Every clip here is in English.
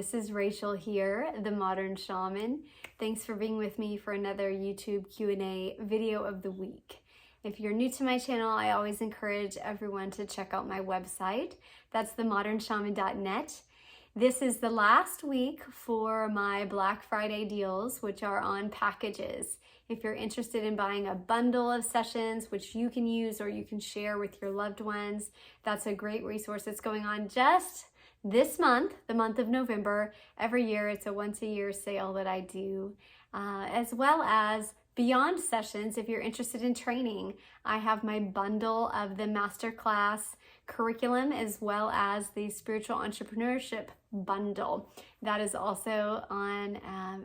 this is Rachel here, the Modern Shaman. Thanks for being with me for another YouTube Q&A video of the week. If you're new to my channel, I always encourage everyone to check out my website. That's themodernshaman.net. This is the last week for my Black Friday deals, which are on packages. If you're interested in buying a bundle of sessions, which you can use or you can share with your loved ones, that's a great resource that's going on just this month, the month of November. Every year, it's a once-a-year sale that I do, as well as beyond sessions. If you're interested in training, I have my bundle of the masterclass curriculum as well as the spiritual entrepreneurship bundle. That is also on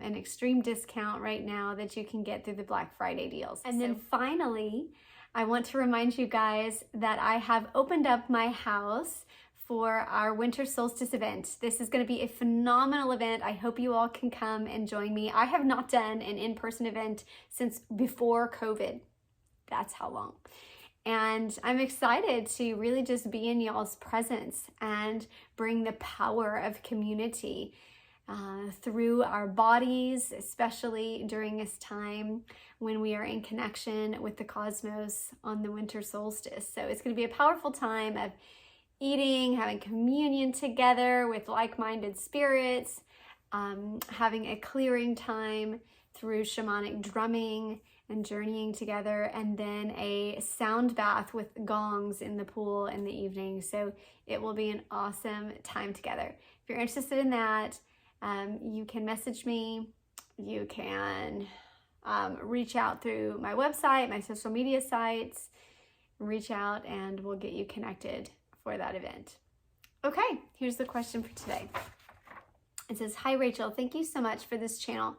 an extreme discount right now that you can get through the Black Friday deals. And then finally, I want to remind you guys that I have opened up my house for our winter solstice event. This is going to be a phenomenal event. I hope you all can come and join me. I have not done an in-person event since before COVID. That's how long. And I'm excited to really just be in y'all's presence and bring the power of community through our bodies, especially during this time when we are in connection with the cosmos on the winter solstice. So it's going to be a powerful time of eating, having communion together with like-minded spirits, having a clearing time through shamanic drumming and journeying together, and then a sound bath with gongs in the pool in the evening. So it will be an awesome time together. If you're interested in that, you can message me. You can reach out through my website, my social media sites. Reach out and we'll get you connected for that event. Okay, here's the question for today. It says, "Hi Rachel, thank you so much for this channel.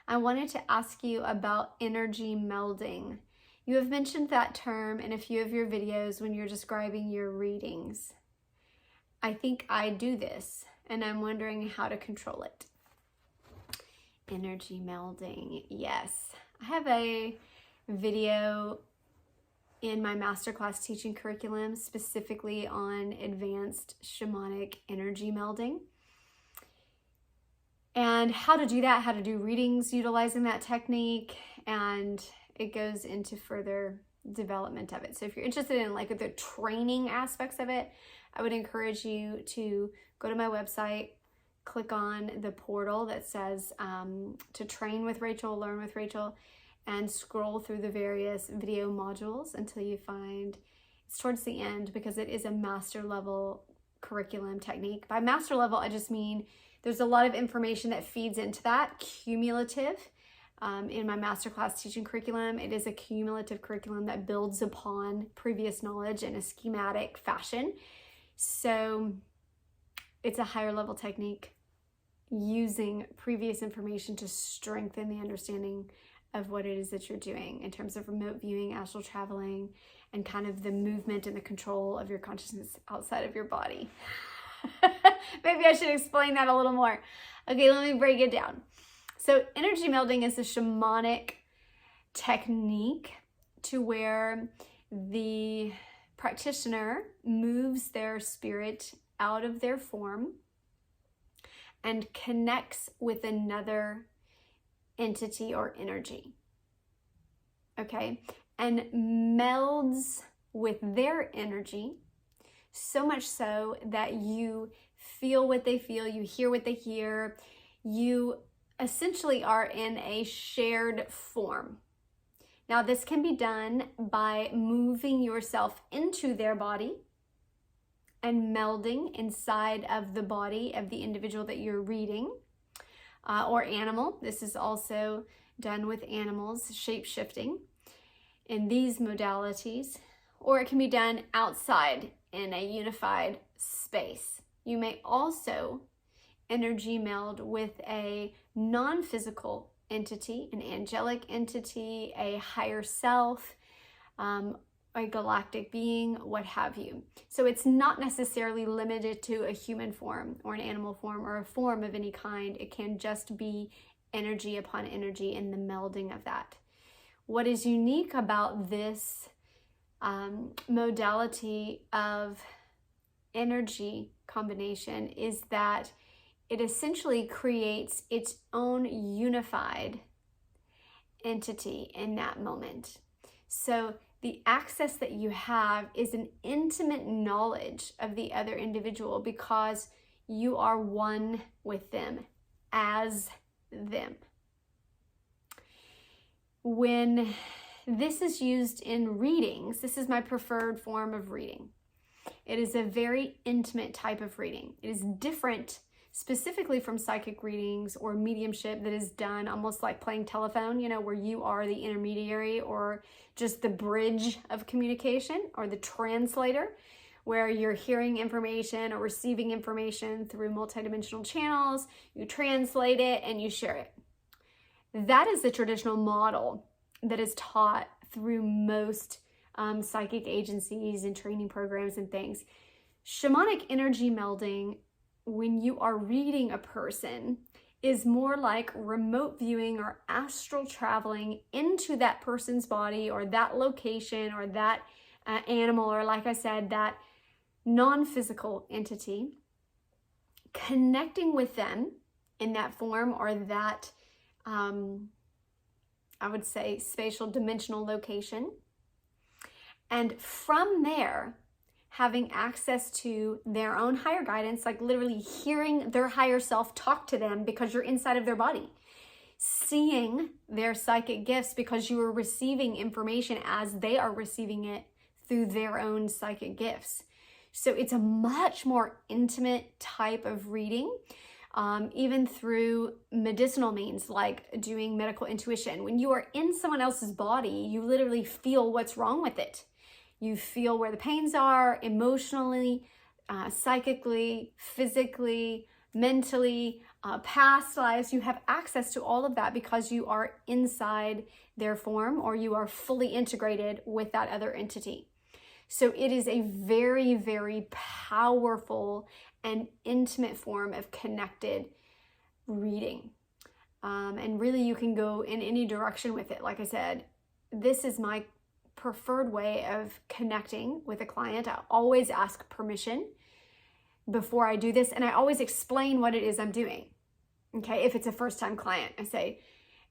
I wanted to ask you about energy melding. You have mentioned that term in a few of your videos when you're describing your readings. I think I do this and I'm wondering how to control it." Energy melding, yes. I have a video in my masterclass teaching curriculum specifically on advanced shamanic energy melding and how to do that, how to do readings utilizing that technique, and it goes into further development of it. So if you're interested in like the training aspects of it, I would encourage you to go to my website, click on the portal that says to train with Rachel, learn with Rachel, and scroll through the various video modules until you find it's towards the end, because it is a master level curriculum technique. By master level, I just mean there's a lot of information that feeds into that, cumulative. In my masterclass teaching curriculum, it is a cumulative curriculum that builds upon previous knowledge in a schematic fashion. So it's a higher level technique using previous information to strengthen the understanding of what it is that you're doing in terms of remote viewing, astral traveling, and kind of the movement and the control of your consciousness outside of your body. Maybe I should explain that a little more. Okay, let me break it down. So energy melding is a shamanic technique to where the practitioner moves their spirit out of their form and connects with another entity or energy, okay, and melds with their energy, so much so that you feel what they feel, you hear what they hear, you essentially are in a shared form. Now, this can be done by moving yourself into their body and melding inside of the body of the individual that you're reading, or animal. This is also done with animals, shape-shifting in these modalities, or it can be done outside in a unified space. You may also energy meld with a non-physical entity, an angelic entity, a higher self, a galactic being, what have you. So it's not necessarily limited to a human form or an animal form or a form of any kind. It can just be energy upon energy and the melding of that. What is unique about this modality of energy combination is that it essentially creates its own unified entity in that moment. So the access that you have is an intimate knowledge of the other individual because you are one with them as them. When this is used in readings, this is my preferred form of reading. It is a very intimate type of reading. It is different specifically from psychic readings or mediumship that is done almost like playing telephone, where you are the intermediary or just the bridge of communication or the translator, where you're hearing information or receiving information through multidimensional channels, you translate it and you share it. That is the traditional model that is taught through most psychic agencies and training programs and things. Shamanic energy melding, when you are reading a person, is more like remote viewing or astral traveling into that person's body or that location or that animal, or like I said, that non-physical entity, connecting with them in that form or that, I would say, spatial dimensional location. And from there, having access to their own higher guidance, like literally hearing their higher self talk to them because you're inside of their body, seeing their psychic gifts because you are receiving information as they are receiving it through their own psychic gifts. So it's a much more intimate type of reading, even through medicinal means like doing medical intuition. When you are in someone else's body, you literally feel what's wrong with it. You feel where the pains are emotionally, psychically, physically, mentally, past lives. You have access to all of that because you are inside their form or you are fully integrated with that other entity. So it is a very, very powerful and intimate form of connected reading. And really you can go in any direction with it. Like I said, this is my preferred way of connecting with a client. I always ask permission before I do this, and I always explain what it is I'm doing. Okay, if it's a first-time client, I say,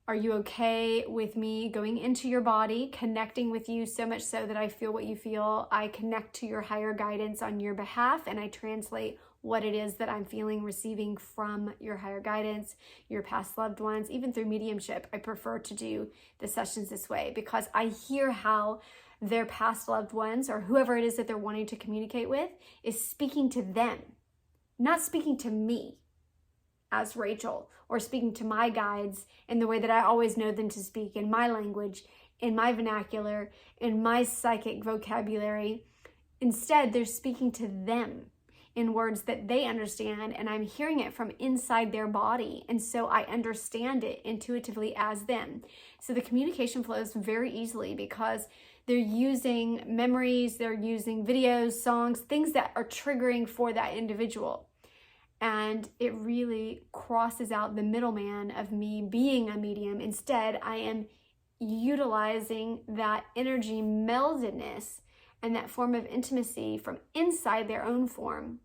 are you okay with me going into your body, connecting with you so much so that I feel what you feel? I connect to your higher guidance on your behalf, and I translate what it is that I'm feeling, receiving from your higher guidance, your past loved ones. Even through mediumship, I prefer to do the sessions this way because I hear how their past loved ones or whoever it is that they're wanting to communicate with is speaking to them, not speaking to me as Rachel, or speaking to my guides in the way that I always know them to speak, in my language, in my vernacular, in my psychic vocabulary. Instead, they're speaking to them in words that they understand, and I'm hearing it from inside their body, and so I understand it intuitively as them. So the communication flows very easily because they're using memories, they're using videos, songs, things that are triggering for that individual. And it really crosses out the middleman of me being a medium. Instead, I am utilizing that energy meldedness and that form of intimacy from inside their own form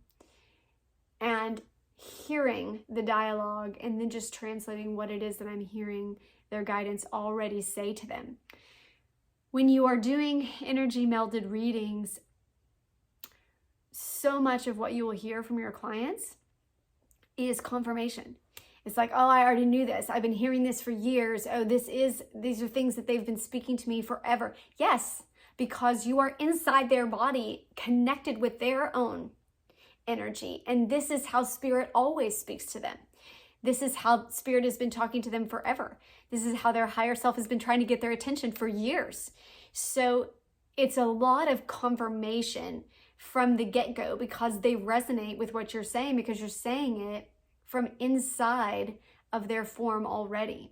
and hearing the dialogue and then just translating what it is that I'm hearing their guidance already say to them. When you are doing energy melded readings, so much of what you will hear from your clients is confirmation. It's like, oh, I already knew this. I've been hearing this for years. Oh, these are things that they've been speaking to me forever. Yes, because you are inside their body, connected with their own energy. And this is how spirit always speaks to them. This is how spirit has been talking to them forever. This is how their higher self has been trying to get their attention for years. So it's a lot of confirmation from the get-go because they resonate with what you're saying because you're saying it from inside of their form already.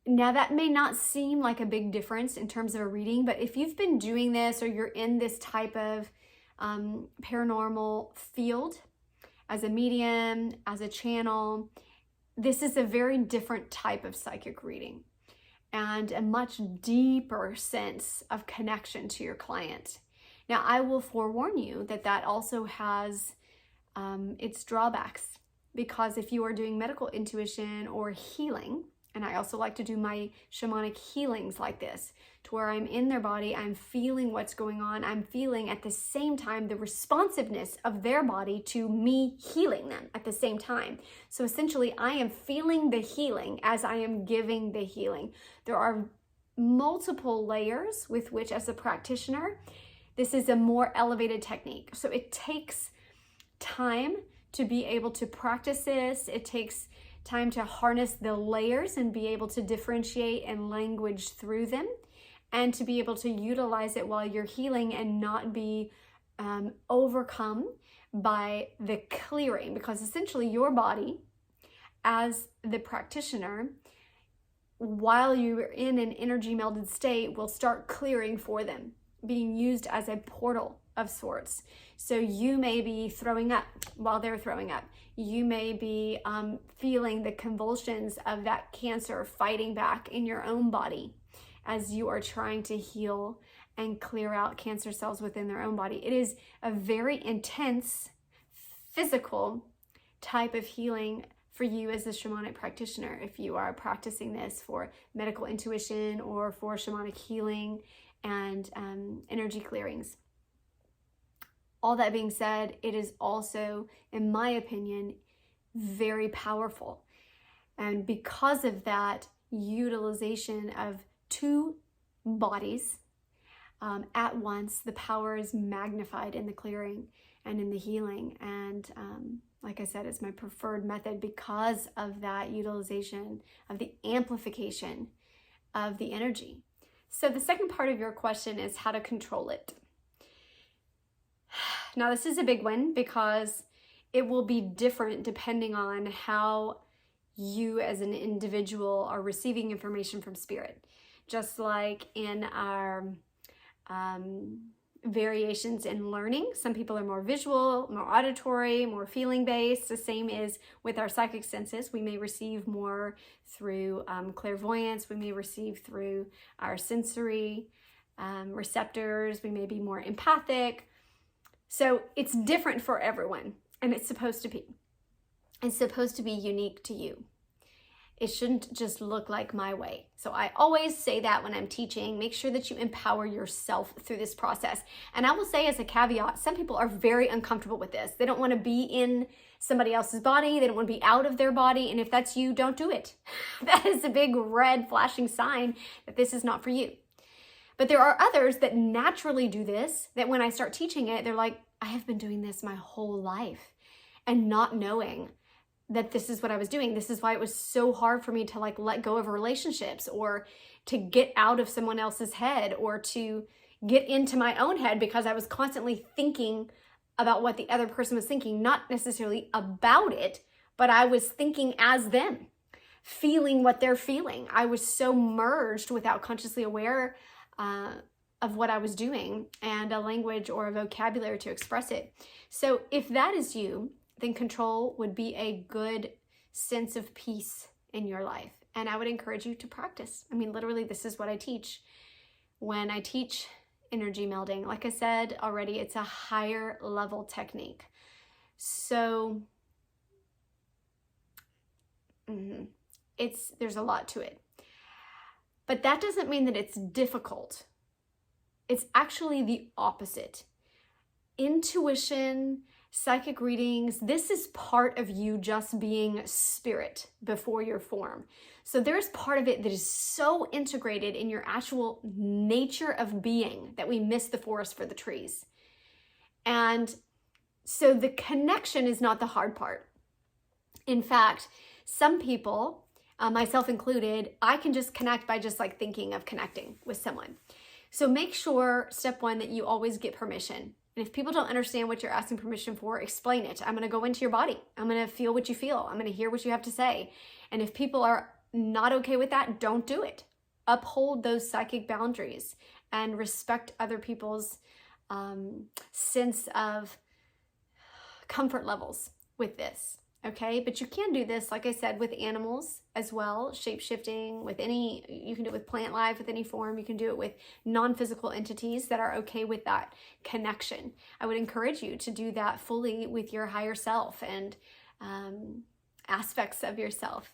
Now, that may not seem like a big difference in terms of a reading, but if you've been doing this or you're in this type of paranormal field as a medium, as a channel, this is a very different type of psychic reading and a much deeper sense of connection to your client. Now, I will forewarn you that that also has its drawbacks. Because if you are doing medical intuition or healing, and I also like to do my shamanic healings like this, to where I'm in their body, I'm feeling what's going on, I'm feeling at the same time the responsiveness of their body to me healing them at the same time. So essentially, I am feeling the healing as I am giving the healing. There are multiple layers with which, as a practitioner, this is a more elevated technique. So it takes time to be able to practice this. It takes time to harness the layers and be able to differentiate and language through them, and to be able to utilize it while you're healing and not be overcome by the clearing. Because essentially your body, as the practitioner, while you're in an energy melded state, will start clearing for them, being used as a portal of sorts. So you may be throwing up while they're throwing up. You may be feeling the convulsions of that cancer fighting back in your own body as you are trying to heal and clear out cancer cells within their own body. It is a very intense physical type of healing for you as a shamanic practitioner if you are practicing this for medical intuition or for shamanic healing and energy clearings. All that being said, it is also, in my opinion, very powerful. And because of that utilization of two bodies at once, the power is magnified in the clearing and in the healing. And like I said, it's my preferred method because of that utilization of the amplification of the energy. So the second part of your question is how to control it. Now, this is a big one because it will be different depending on how you as an individual are receiving information from spirit. Just like in our variations in learning, some people are more visual, more auditory, more feeling based. The same is with our psychic senses. We may receive more through clairvoyance. We may receive through our sensory receptors. We may be more empathic. So it's different for everyone, and it's supposed to be. It's supposed to be unique to you. It shouldn't just look like my way. So I always say that when I'm teaching, make sure that you empower yourself through this process. And I will say as a caveat, some people are very uncomfortable with this. They don't want to be in somebody else's body. They don't want to be out of their body. And if that's you, don't do it. That is a big red flashing sign that this is not for you. But there are others that naturally do this, that when I start teaching it, they're like, I have been doing this my whole life and not knowing that this is what I was doing. This is why it was so hard for me to let go of relationships, or to get out of someone else's head, or to get into my own head, because I was constantly thinking about what the other person was thinking, not necessarily about it, but I was thinking as them, feeling what they're feeling. I was so merged without consciously aware of what I was doing, and a language or a vocabulary to express it. So if that is you, then control would be a good sense of peace in your life. And I would encourage you to practice. I mean, literally, this is what I teach. When I teach energy melding, like I said already, it's a higher level technique. So there's a lot to it. But that doesn't mean that it's difficult. It's actually the opposite. Intuition, psychic readings, this is part of you just being spirit before your form. So there's part of it that is so integrated in your actual nature of being that we miss the forest for the trees. And so the connection is not the hard part. In fact, some people, myself included, I can just connect by just thinking of connecting with someone. So make sure, step one, that you always get permission. And if people don't understand what you're asking permission for, explain it. I'm going to go into your body. I'm going to feel what you feel. I'm going to hear what you have to say. And if people are not okay with that, don't do it. Uphold those psychic boundaries and respect other people's sense of comfort levels with this. Okay, but you can do this, like I said, with animals as well, shape-shifting, with any, you can do it with plant life, with any form. You can do it with non-physical entities that are okay with that connection. I would encourage you to do that fully with your higher self and aspects of yourself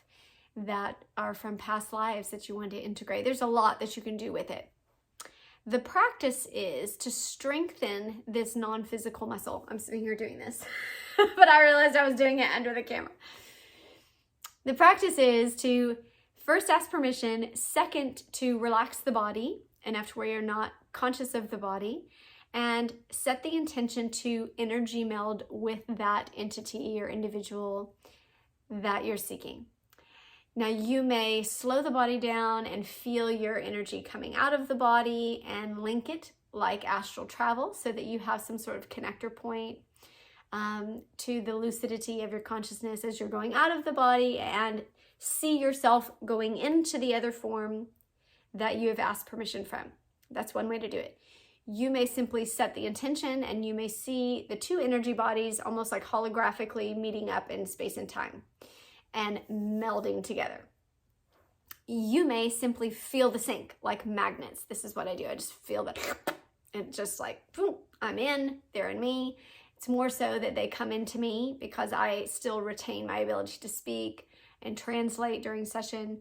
that are from past lives that you want to integrate. There's a lot that you can do with it. The practice is to strengthen this non-physical muscle. I'm sitting here doing this, but I realized I was doing it under the camera. The practice is to first ask permission, second to relax the body enough to where you're not conscious of the body, and set the intention to energy meld with that entity or individual that you're seeking. Now, you may slow the body down and feel your energy coming out of the body and link it like astral travel so that you have some sort of connector point to the lucidity of your consciousness as you're going out of the body, and see yourself going into the other form that you have asked permission from. That's one way to do it. You may simply set the intention and you may see the two energy bodies almost like holographically meeting up in space and time and melding together. You may simply feel the sync like magnets. This is what I do. I just feel that, and just like, boom, I'm in, they're in me. It's more so that they come into me because I still retain my ability to speak and translate during session,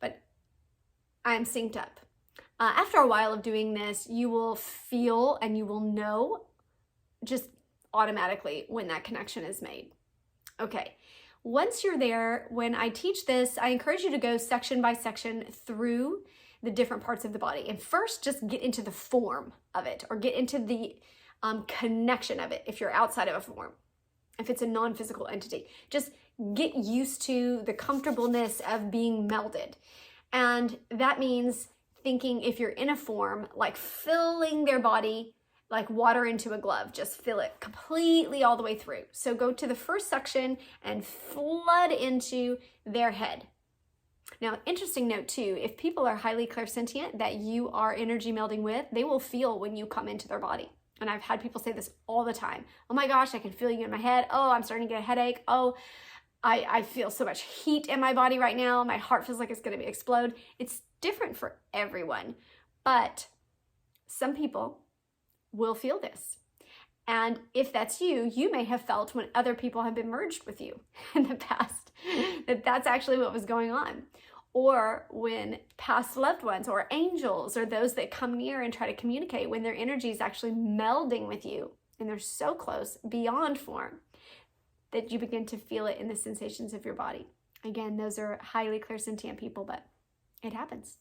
but I'm synced up. After a while of doing this, you will feel and you will know just automatically when that connection is made. Okay. Once you're there, when I teach this, I encourage you to go section by section through the different parts of the body. And first, just get into the form of it, or get into the connection of it if you're outside of a form. If it's a non-physical entity, just get used to the comfortableness of being melded. And that means thinking, if you're in a form, like filling their body like water into a glove, just fill it completely all the way through. So go to the first section and flood into their head. Now, interesting note too, if people are highly clairsentient that you are energy melding with, they will feel when you come into their body. And I've had people say this all the time. Oh my gosh, I can feel you in my head. Oh, I'm starting to get a headache. Oh, I feel so much heat in my body right now. My heart feels like it's going to explode. It's different for everyone, but some people will feel this. And if that's you, you may have felt when other people have been merged with you in the past that that's actually what was going on. Or when past loved ones or angels or those that come near and try to communicate, when their energy is actually melding with you and they're so close beyond form that you begin to feel it in the sensations of your body. Again, those are highly clairsentient people, but it happens.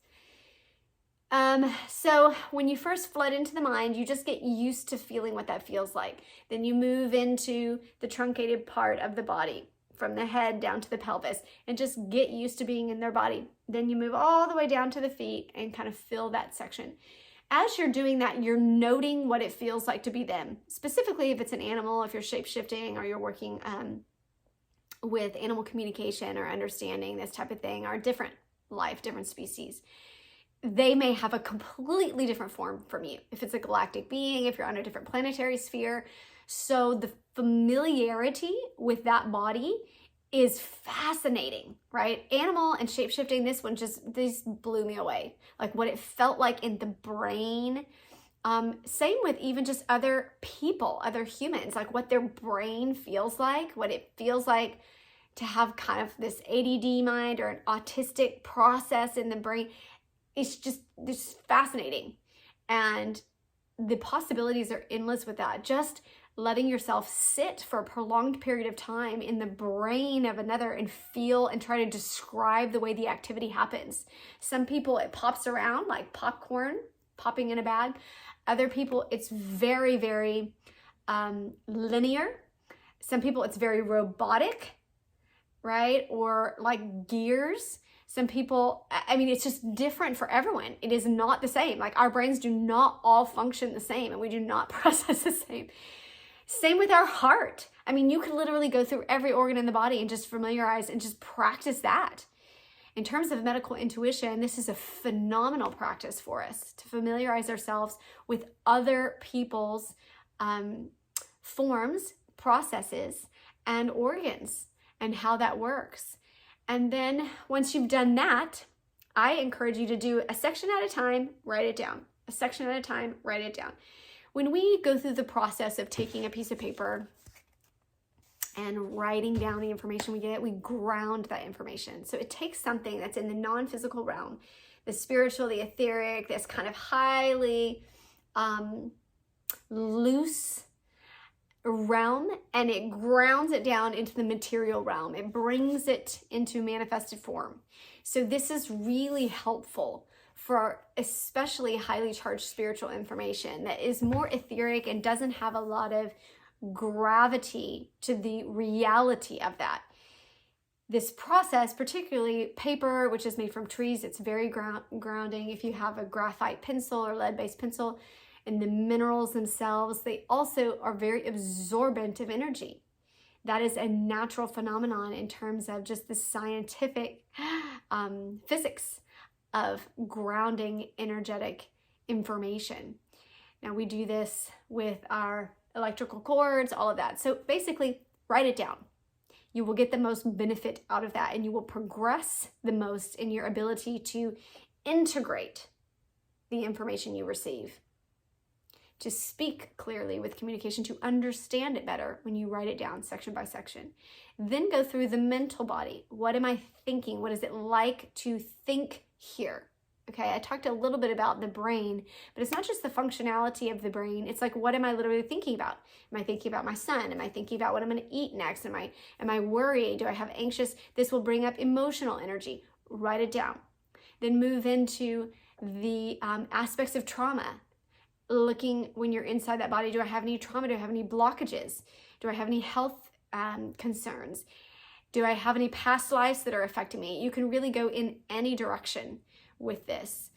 So when you first flood into the mind, you just get used to feeling what that feels like. Then you move into the truncated part of the body, from the head down to the pelvis, and just get used to being in their body. Then you move all the way down to the feet and kind of fill that section. As you're doing that, you're noting what it feels like to be them. Specifically, if it's an animal, if you're shape-shifting or you're working with animal communication or understanding this type of thing, or different life, different species. They may have a completely different form from you. If it's a galactic being, if you're on a different planetary sphere. So the familiarity with that body is fascinating, right? Animal and shape-shifting, these blew me away. Like what it felt like in the brain. Same with even just other people, other humans, like what their brain feels like, what it feels like to have kind of this ADD mind or an autistic process in the brain. It's just fascinating. And the possibilities are endless with that. Just letting yourself sit for a prolonged period of time in the brain of another and feel and try to describe the way the activity happens. Some people, it pops around like popcorn popping in a bag. Other people, it's very, very linear. Some people, it's very robotic, right? Or like gears. Some people, I mean, it's just different for everyone. It is not the same. Like our brains do not all function the same and we do not process the same. Same with our heart. I mean, you could literally go through every organ in the body and just familiarize and just practice that. In terms of medical intuition, this is a phenomenal practice for us to familiarize ourselves with other people's forms, processes, and organs. and how that works. And then once you've done that, I encourage you to do a section at a time, write it down. A section at a time, write it down. When we go through the process of taking a piece of paper and writing down the information we get, we ground that information. So it takes something that's in the non-physical realm, the spiritual, the etheric, this kind of highly loose realm, and it grounds it down into the material realm. It brings it into manifested form. So this is really helpful for especially highly charged spiritual information that is more etheric and doesn't have a lot of gravity to the reality of that. This process, particularly paper, which is made from trees, it's very grounding. If you have a graphite pencil or lead-based pencil, and the minerals themselves, they also are very absorbent of energy. That is a natural phenomenon in terms of just the scientific physics of grounding energetic information. Now we do this with our electrical cords, all of that. So basically, write it down. You will get the most benefit out of that, and you will progress the most in your ability to integrate the information you receive, to speak clearly with communication, to understand it better when you write it down section by section. Then go through the mental body. What am I thinking? What is it like to think here? Okay, I talked a little bit about the brain, but it's not just the functionality of the brain. It's like, what am I literally thinking about? Am I thinking about my son? Am I thinking about what I'm going to eat next? Am I worried? Do I have anxious? This will bring up emotional energy. Write it down. Then move into the aspects of trauma. Looking when you're inside that body, do I have any trauma? Do I have any blockages? Do I have any health concerns? Do I have any past lives that are affecting me? You can really go in any direction with this.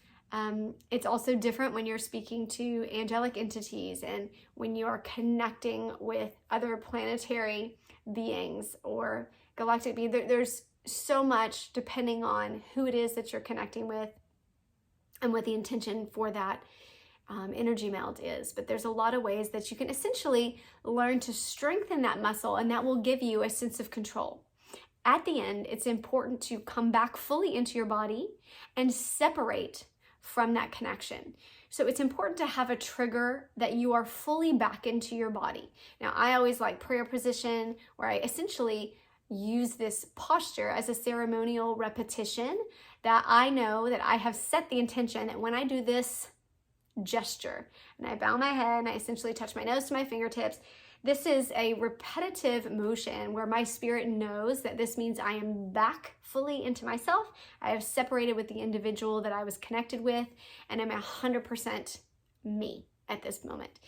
It's also different when you're speaking to angelic entities and when you are connecting with other planetary beings or galactic beings. There's so much depending on who it is that you're connecting with and what the intention for that energy meld is. But there's a lot of ways that you can essentially learn to strengthen that muscle, and that will give you a sense of control. At the end, it's important to come back fully into your body and separate from that connection. So it's important to have a trigger that you are fully back into your body. Now, I always like prayer position, where I essentially use this posture as a ceremonial repetition that I know that I have set the intention that when I do this gesture and I bow my head and I essentially touch my nose to my fingertips, this is a repetitive motion where my spirit knows that this means I am back fully into myself. I have separated with the individual that I was connected with, and I'm 100% me at this moment.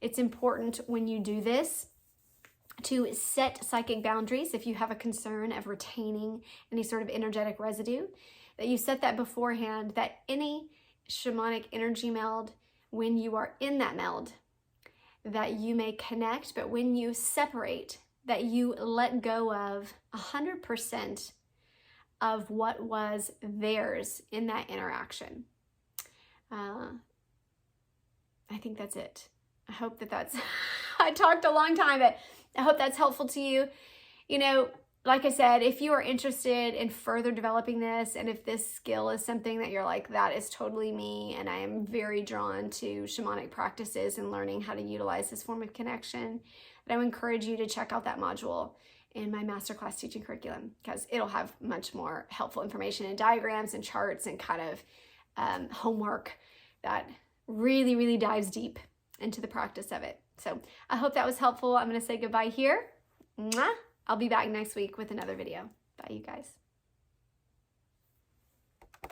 It's important when you do this to set psychic boundaries if you have a concern of retaining any sort of energetic residue, that you set that beforehand, that any shamanic energy meld, when you are in that meld, that you may connect, but when you separate, that you let go of 100% of what was theirs in that interaction. I think that's it. I hope that's, I talked a long time, but I hope that's helpful to you. You know, like I said, if you are interested in further developing this, and if this skill is something that you're like, that is totally me, and I am very drawn to shamanic practices and learning how to utilize this form of connection, then I would encourage you to check out that module in my masterclass teaching curriculum, because it'll have much more helpful information and diagrams and charts and kind of homework that really, really dives deep into the practice of it. So I hope that was helpful. I'm going to say goodbye here. Mwah! I'll be back next week with another video. Bye, you guys.